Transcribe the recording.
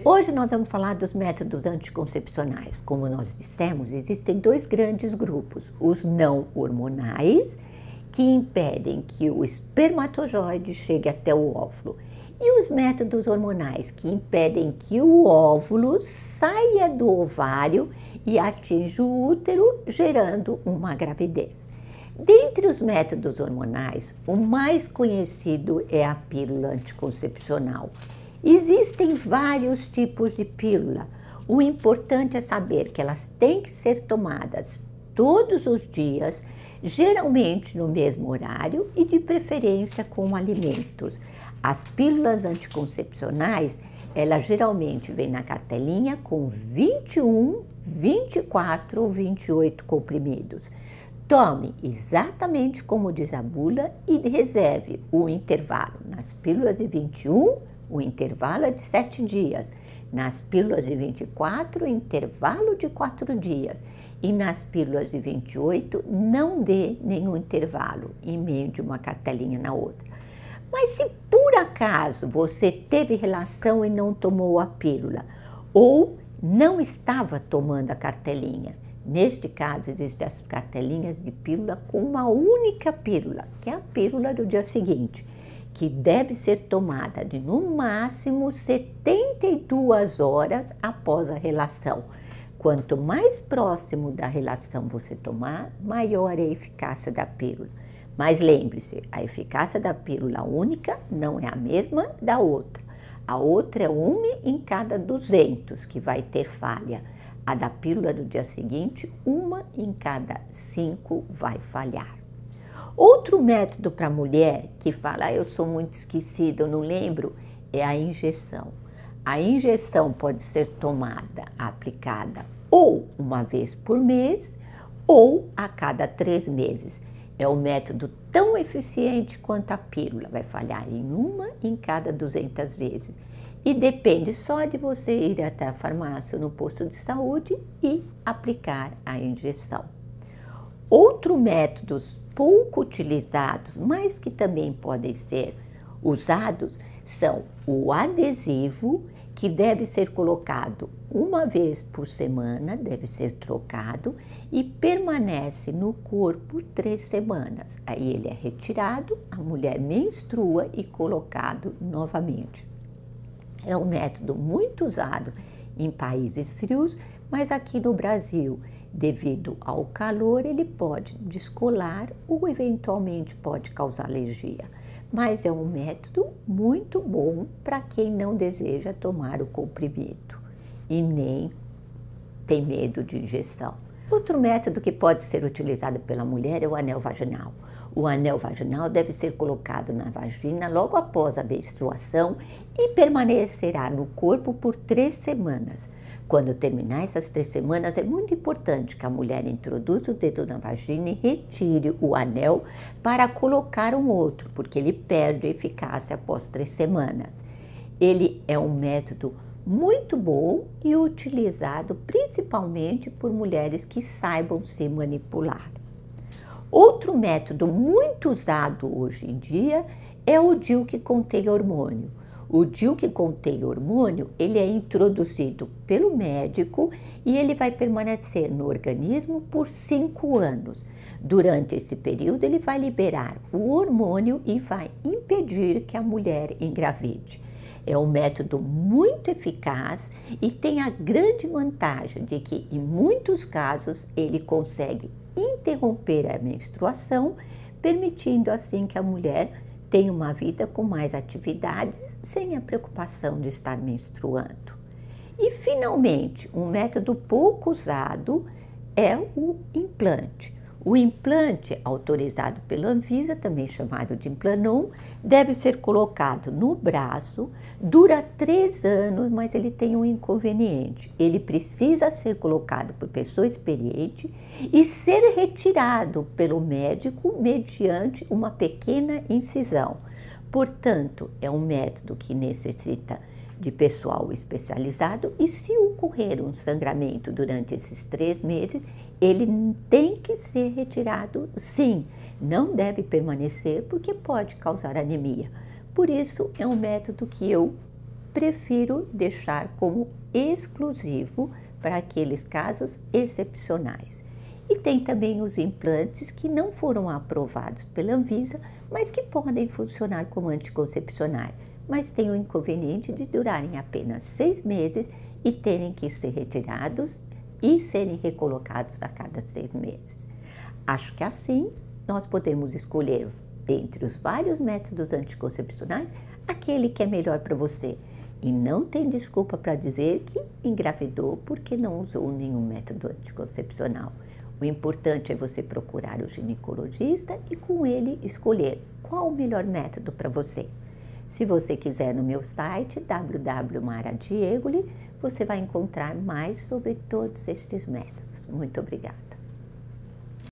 Hoje nós vamos falar dos métodos anticoncepcionais. Como nós dissemos, existem dois grandes grupos: os não hormonais, que impedem que o espermatozoide chegue até o óvulo, e os métodos hormonais, que impedem que o óvulo saia do ovário e atinja o útero, gerando uma gravidez. Dentre os métodos hormonais, o mais conhecido é a pílula anticoncepcional. Existem vários tipos de pílula. O importante é saber que elas têm que ser tomadas todos os dias, geralmente no mesmo horário e de preferência com alimentos. As pílulas anticoncepcionais, elas geralmente vêm na cartelinha com 21, 24 ou 28 comprimidos. Tome exatamente como diz a bula e reserve o intervalo. Nas pílulas de 21, o intervalo é de 7 dias. Nas pílulas de 24, intervalo de 4 dias. E nas pílulas de 28, não dê nenhum intervalo em meio de uma cartelinha na outra. Mas se por acaso você teve relação e não tomou a pílula, ou não estava tomando a cartelinha, neste caso existem as cartelinhas de pílula com uma única pílula, que é a pílula do dia seguinte, que deve ser tomada de no máximo 72 horas após a relação. Quanto mais próximo da relação você tomar, maior é a eficácia da pílula. Mas lembre-se, a eficácia da pílula única não é a mesma da outra. A outra é 1 em cada 200 que vai ter falha. A da pílula do dia seguinte, 1 em cada 5 vai falhar. Outro método para a mulher que fala, eu sou muito esquecida, eu não lembro, é a injeção. A injeção pode ser tomada, aplicada ou uma vez por mês ou a cada 3 meses. É um método tão eficiente quanto a pílula, vai falhar em 1 em cada 200 vezes. E depende só de você ir até a farmácia ou no posto de saúde e aplicar a injeção. Outros métodos pouco utilizados, mas que também podem ser usados, são o adesivo, que deve ser colocado uma vez por semana, deve ser trocado e permanece no corpo 3 semanas. Aí ele é retirado, a mulher menstrua e colocado novamente. É um método muito usado em países frios, mas aqui no Brasil, devido ao calor, ele pode descolar ou eventualmente pode causar alergia. Mas é um método muito bom para quem não deseja tomar o comprimido e nem tem medo de injeção. Outro método que pode ser utilizado pela mulher é o anel vaginal. O anel vaginal deve ser colocado na vagina logo após a menstruação e permanecerá no corpo por 3 semanas. Quando terminar essas 3 semanas, é muito importante que a mulher introduza o dedo na vagina e retire o anel para colocar um outro, porque ele perde eficácia após 3 semanas. Ele é um método muito bom e utilizado principalmente por mulheres que saibam se manipular. Outro método muito usado hoje em dia é o DIU que contém hormônio. O DIU que contém hormônio, ele é introduzido pelo médico e ele vai permanecer no organismo por 5 anos. Durante esse período, ele vai liberar o hormônio e vai impedir que a mulher engravide. É um método muito eficaz e tem a grande vantagem de que, em muitos casos, ele consegue interromper a menstruação, permitindo assim que a mulher tenha uma vida com mais atividades, sem a preocupação de estar menstruando. E, finalmente, um método pouco usado é o implante. O implante, autorizado pela Anvisa, também chamado de Implanon, deve ser colocado no braço, dura 3 anos, mas ele tem um inconveniente. Ele precisa ser colocado por pessoa experiente e ser retirado pelo médico mediante uma pequena incisão. Portanto, é um método que necessita de pessoal especializado e se ocorrer um sangramento durante esses 3 meses, ele tem que ser retirado sim, não deve permanecer porque pode causar anemia. Por isso é um método que eu prefiro deixar como exclusivo para aqueles casos excepcionais. E tem também os implantes que não foram aprovados pela Anvisa, mas que podem funcionar como anticoncepcionais, mas tem o inconveniente de durarem apenas 6 meses e terem que ser retirados e serem recolocados a cada 6 meses. Acho que assim nós podemos escolher entre os vários métodos anticoncepcionais aquele que é melhor para você. E não tem desculpa para dizer que engravidou porque não usou nenhum método anticoncepcional. O importante é você procurar o ginecologista e com ele escolher qual o melhor método para você. Se você quiser no meu site www.maradiegoli, você vai encontrar mais sobre todos estes métodos. Muito obrigada.